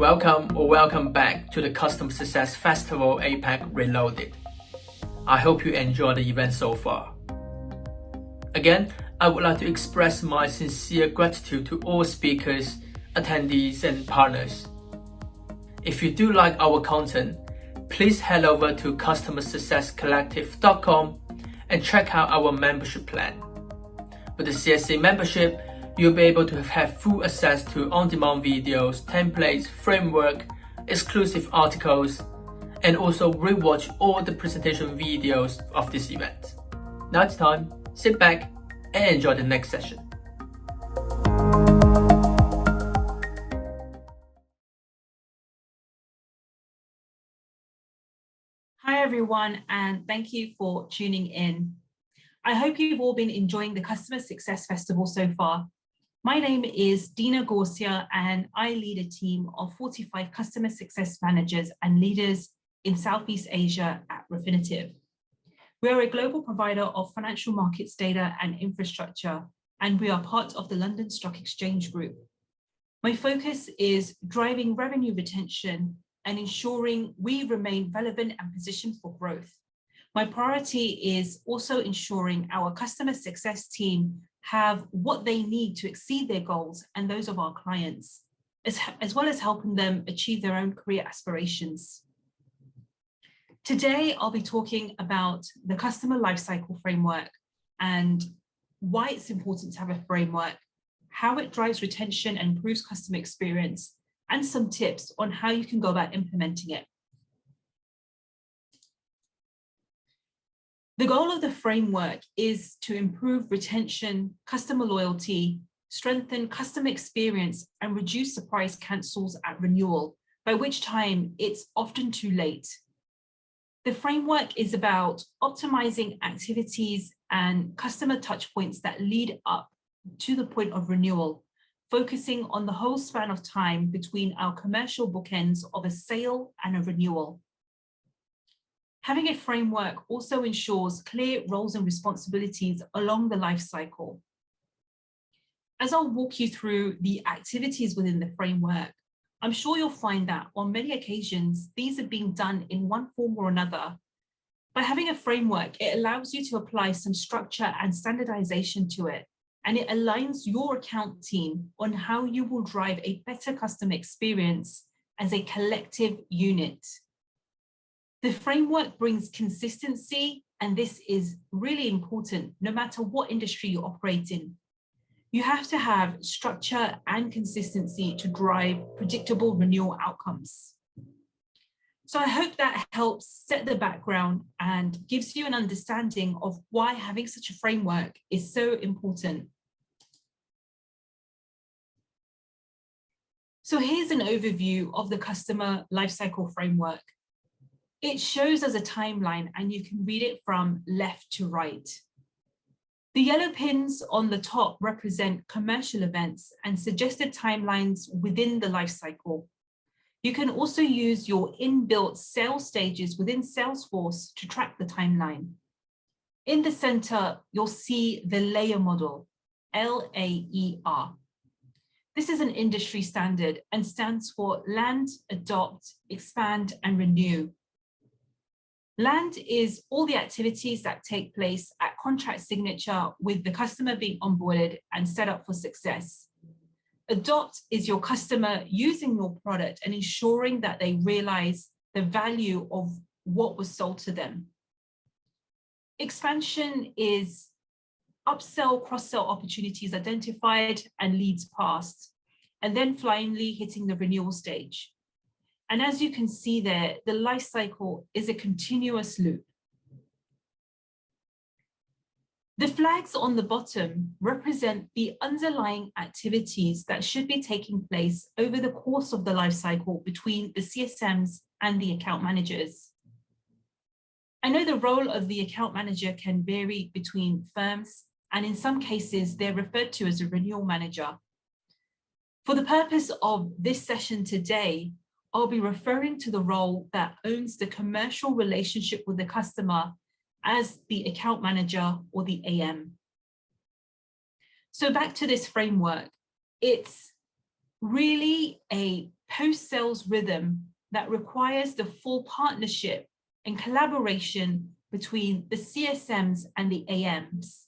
Welcome back to the Customer Success Festival APAC Reloaded. I hope you enjoyed the event so far. Again, I would like to express my sincere gratitude to all speakers, attendees, and partners. If you do like our content, please head over to customersuccesscollective.com and check out our membership plan. With the CSC membership, you'll be able to have full access to on-demand videos, templates, framework, exclusive articles, and also rewatch all the presentation videos of this event. Now it's time, sit back and enjoy the next session. Hi everyone, and thank you for tuning in. I hope you've all been enjoying the Customer Success Festival so far. My name is Dina Gorsia, and I lead a team of 45 customer success managers and leaders in Southeast Asia at Refinitiv. We are a global provider of financial markets data and infrastructure, and we are part of the London Stock Exchange Group. My focus is driving revenue retention and ensuring we remain relevant and positioned for growth. My priority is also ensuring our customer success team have what they need to exceed their goals and those of our clients, as well as helping them achieve their own career aspirations. Today, I'll be talking about the customer lifecycle framework and why it's important to have a framework, how it drives retention and improves customer experience, and some tips on how you can go about implementing it. The goal of the framework is to improve retention, customer loyalty, strengthen customer experience, and reduce surprise cancels at renewal, by which time it's often too late. The framework is about optimizing activities and customer touchpoints that lead up to the point of renewal, focusing on the whole span of time between our commercial bookends of a sale and a renewal. Having a framework also ensures clear roles and responsibilities along the life cycle. As I'll walk you through the activities within the framework, I'm sure you'll find that on many occasions, these are being done in one form or another. By having a framework, it allows you to apply some structure and standardization to it, and it aligns your account team on how you will drive a better customer experience as a collective unit. The framework brings consistency, and this is really important no matter what industry you operate in. You have to have structure and consistency to drive predictable renewal outcomes. So I hope that helps set the background and gives you an understanding of why having such a framework is so important. So here's an overview of the customer lifecycle framework. It shows us a timeline, and you can read it from left to right. The yellow pins on the top represent commercial events and suggested timelines within the life cycle. You can also use your inbuilt sales stages within Salesforce to track the timeline. In the center, you'll see the layer model, LAER. This is an industry standard and stands for land, adopt, expand, and renew. Land is all the activities that take place at contract signature with the customer being onboarded and set up for success. Adopt is your customer using your product and ensuring that they realize the value of what was sold to them. Expansion is upsell, cross-sell opportunities identified and leads passed, and then finally hitting the renewal stage. And as you can see there, the life cycle is a continuous loop. The flags on the bottom represent the underlying activities that should be taking place over the course of the life cycle between the CSMs and the account managers. I know the role of the account manager can vary between firms, and in some cases, they're referred to as a renewal manager. For the purpose of this session today, I'll be referring to the role that owns the commercial relationship with the customer as the account manager or the AM. So back to this framework, it's really a post-sales rhythm that requires the full partnership and collaboration between the CSMs and the AMs.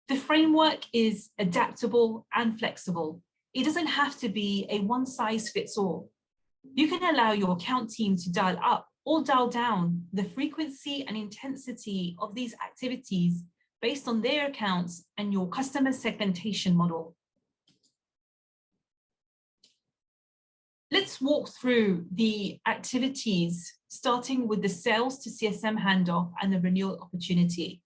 The framework is adaptable and flexible. It doesn't have to be a one-size-fits-all. You can allow your account team to dial up or dial down the frequency and intensity of these activities based on their accounts and your customer segmentation model. Let's walk through the activities, starting with the sales to CSM handoff and the renewal opportunity.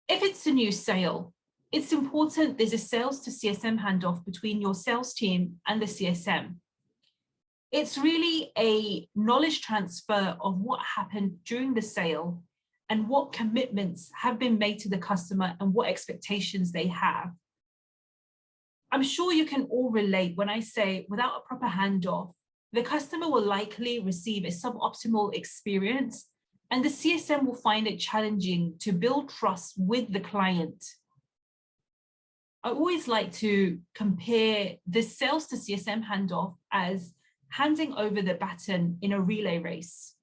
If it's a new sale, it's important there's a sales to CSM handoff between your sales team and the CSM. It's really a knowledge transfer of what happened during the sale and what commitments have been made to the customer and what expectations they have. I'm sure you can all relate when I say without a proper handoff, the customer will likely receive a suboptimal experience and the CSM will find it challenging to build trust with the client. I always like to compare the sales to CSM handoff as handing over the baton in a relay race.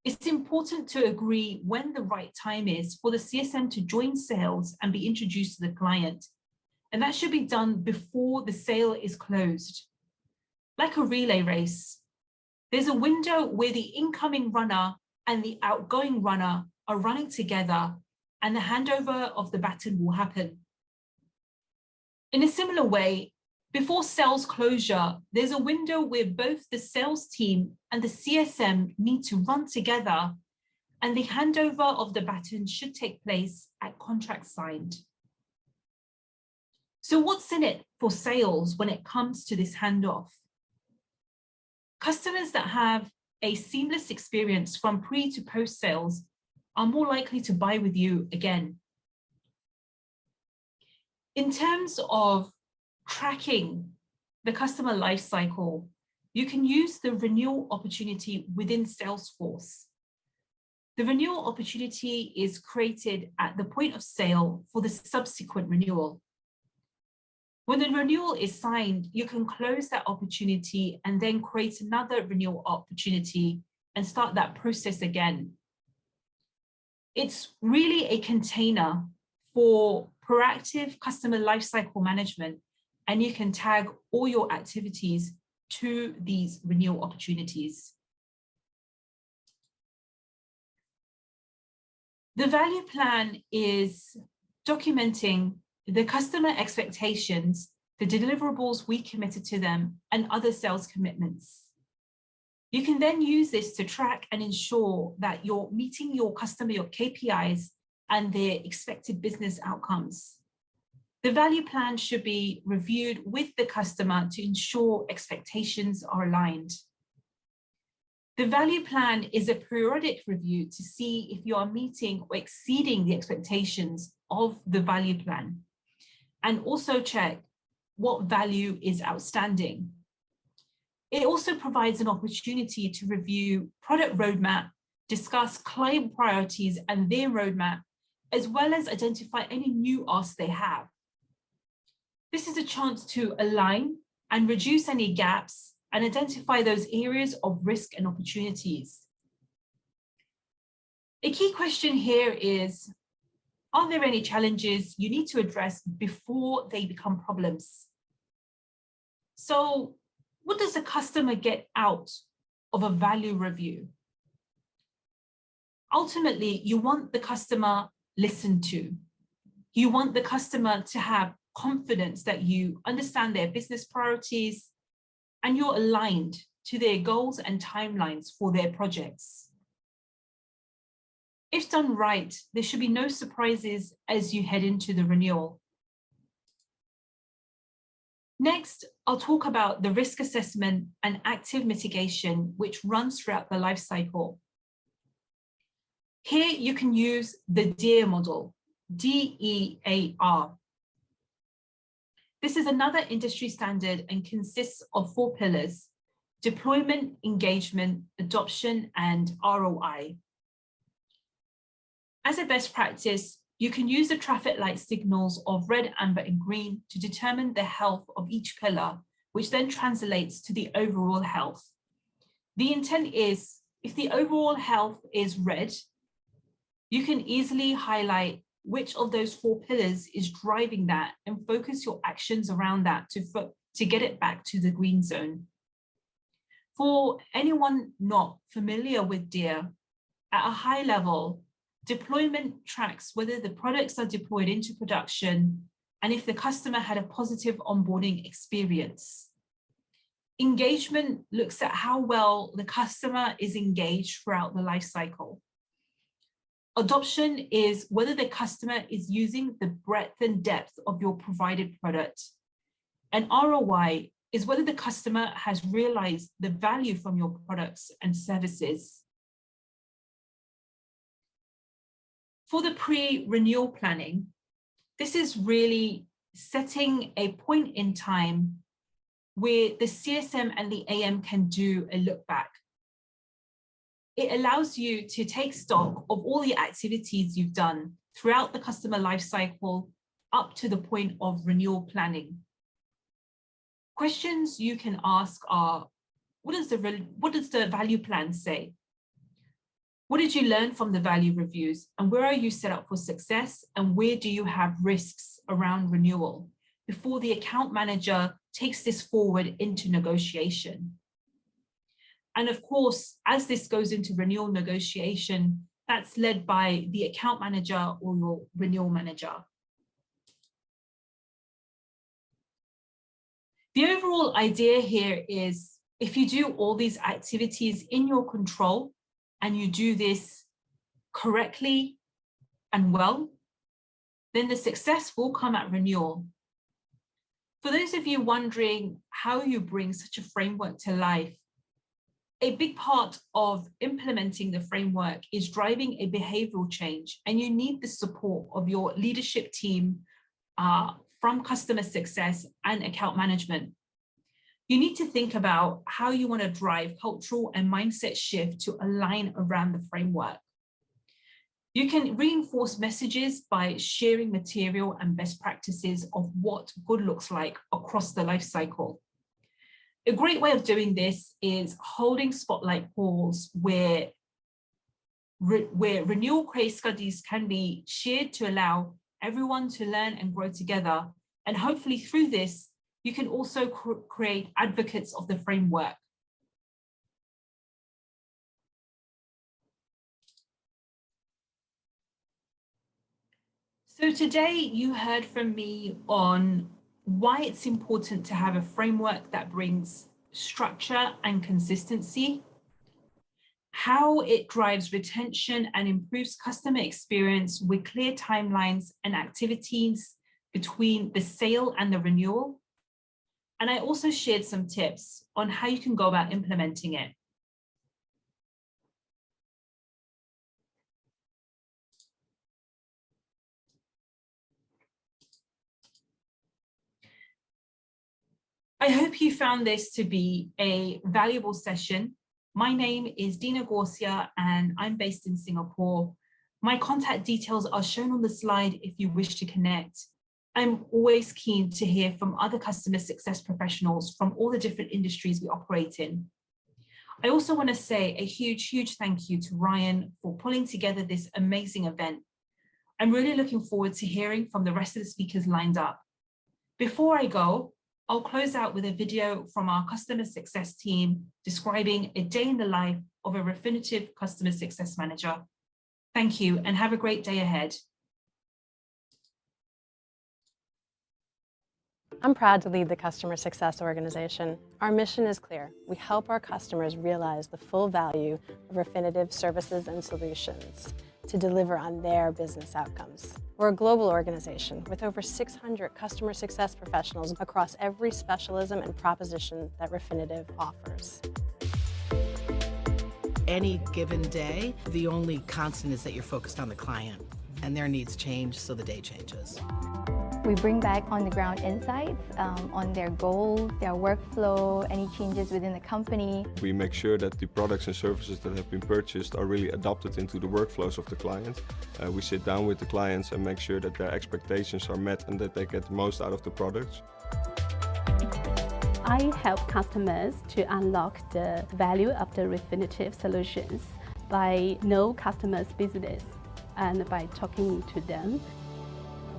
It's important to agree when the right time is for the CSM to join sales and be introduced to the client. And that should be done before the sale is closed. Like a relay race, there's a window where the incoming runner and the outgoing runner are running together and the handover of the baton will happen. In a similar way, before sales closure, there's a window where both the sales team and the CSM need to run together and the handover of the baton should take place at contract signed. So what's in it for sales when it comes to this handoff? Customers that have a seamless experience from pre to post sales are more likely to buy with you again. In terms of tracking the customer lifecycle, you can use the renewal opportunity within Salesforce. The renewal opportunity is created at the point of sale for the subsequent renewal. When the renewal is signed, you can close that opportunity and then create another renewal opportunity and start that process again. It's really a container for proactive customer lifecycle management, and you can tag all your activities to these renewal opportunities. The value plan is documenting the customer expectations, the deliverables we committed to them, and other sales commitments. You can then use this to track and ensure that you're meeting your customer, your KPIs, and their expected business outcomes. The value plan should be reviewed with the customer to ensure expectations are aligned. The value plan is a periodic review to see if you are meeting or exceeding the expectations of the value plan, and also check what value is outstanding. It also provides an opportunity to review product roadmap, discuss client priorities and their roadmap, as well as identify any new asks they have. This is a chance to align and reduce any gaps and identify those areas of risk and opportunities. A key question here is, are there any challenges you need to address before they become problems? So, what does a customer get out of a value review? Ultimately, you want the customer listened to. You want the customer to have confidence that you understand their business priorities and you're aligned to their goals and timelines for their projects. If done right, there should be no surprises as you head into the renewal. Next, I'll talk about the risk assessment and active mitigation, which runs throughout the life cycle. Here you can use the DEAR model, D-E-A-R. This is another industry standard and consists of 4 pillars: deployment, engagement, adoption, and ROI. As a best practice, you can use the traffic light signals of red, amber, and green to determine the health of each pillar, which then translates to the overall health. The intent is, if the overall health is red, you can easily highlight which of those 4 pillars is driving that and focus your actions around that to get it back to the green zone. For anyone not familiar with DEAR, at a high level, deployment tracks whether the products are deployed into production and if the customer had a positive onboarding experience. Engagement looks at how well the customer is engaged throughout the life cycle. Adoption is whether the customer is using the breadth and depth of your provided product. And ROI is whether the customer has realized the value from your products and services. For the pre-renewal planning, this is really setting a point in time where the CSM and the AM can do a look back. It allows you to take stock of all the activities you've done throughout the customer lifecycle up to the point of renewal planning. Questions you can ask are, what does the value plan say? What did you learn from the value reviews? And where are you set up for success? And where do you have risks around renewal before the account manager takes this forward into negotiation? And of course, as this goes into renewal negotiation, that's led by the account manager or your renewal manager. The overall idea here is if you do all these activities in your control and you do this correctly and well, then the success will come at renewal. For those of you wondering how you bring such a framework to life, a big part of implementing the framework is driving a behavioral change, and you need the support of your leadership team from customer success and account management. You need to think about how you want to drive cultural and mindset shift to align around the framework. You can reinforce messages by sharing material and best practices of what good looks like across the life cycle. A great way of doing this is holding spotlight calls where renewal case studies can be shared to allow everyone to learn and grow together. And hopefully through this, you can also create advocates of the framework. So today you heard from me on why it's important to have a framework that brings structure and consistency, how it drives retention and improves customer experience with clear timelines and activities between the sale and the renewal. And I also shared some tips on how you can go about implementing it. I hope you found this to be a valuable session. My name is Dina Gorsia and I'm based in Singapore. My contact details are shown on the slide if you wish to connect. I'm always keen to hear from other customer success professionals from all the different industries we operate in. I also want to say a huge thank you to Ryan for pulling together this amazing event. I'm really looking forward to hearing from the rest of the speakers lined up. Before I go, I'll close out with a video from our customer success team describing a day in the life of a Refinitiv customer success manager. Thank you and have a great day ahead. I'm proud to lead the customer success organization. Our mission is clear. We help our customers realize the full value of Refinitiv services and solutions to deliver on their business outcomes. We're a global organization with over 600 customer success professionals across every specialism and proposition that Refinitiv offers. Any given day, the only constant is that you're focused on the client and their needs change, so the day changes. We bring back on-the-ground insights on their goals, their workflow, any changes within the company. We make sure that the products and services that have been purchased are really adapted into the workflows of the client. We sit down with the clients and make sure that their expectations are met and that they get the most out of the products. I help customers to unlock the value of the Refinitiv solutions by know customers' business and by talking to them.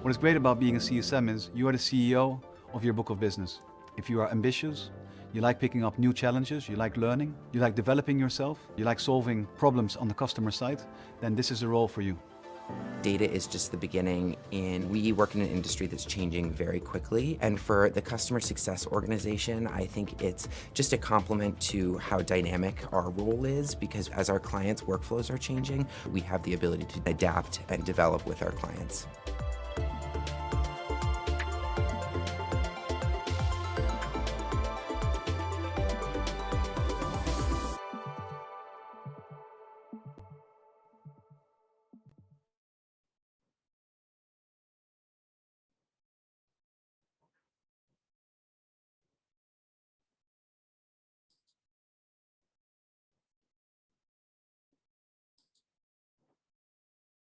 What is great about being a CSM is you are the CEO of your book of business. If you are ambitious, you like picking up new challenges, you like learning, you like developing yourself, you like solving problems on the customer side, then this is a role for you. Data is just the beginning, and we work in an industry that's changing very quickly. And for the customer success organization, I think it's just a compliment to how dynamic our role is, because as our clients' workflows are changing, we have the ability to adapt and develop with our clients.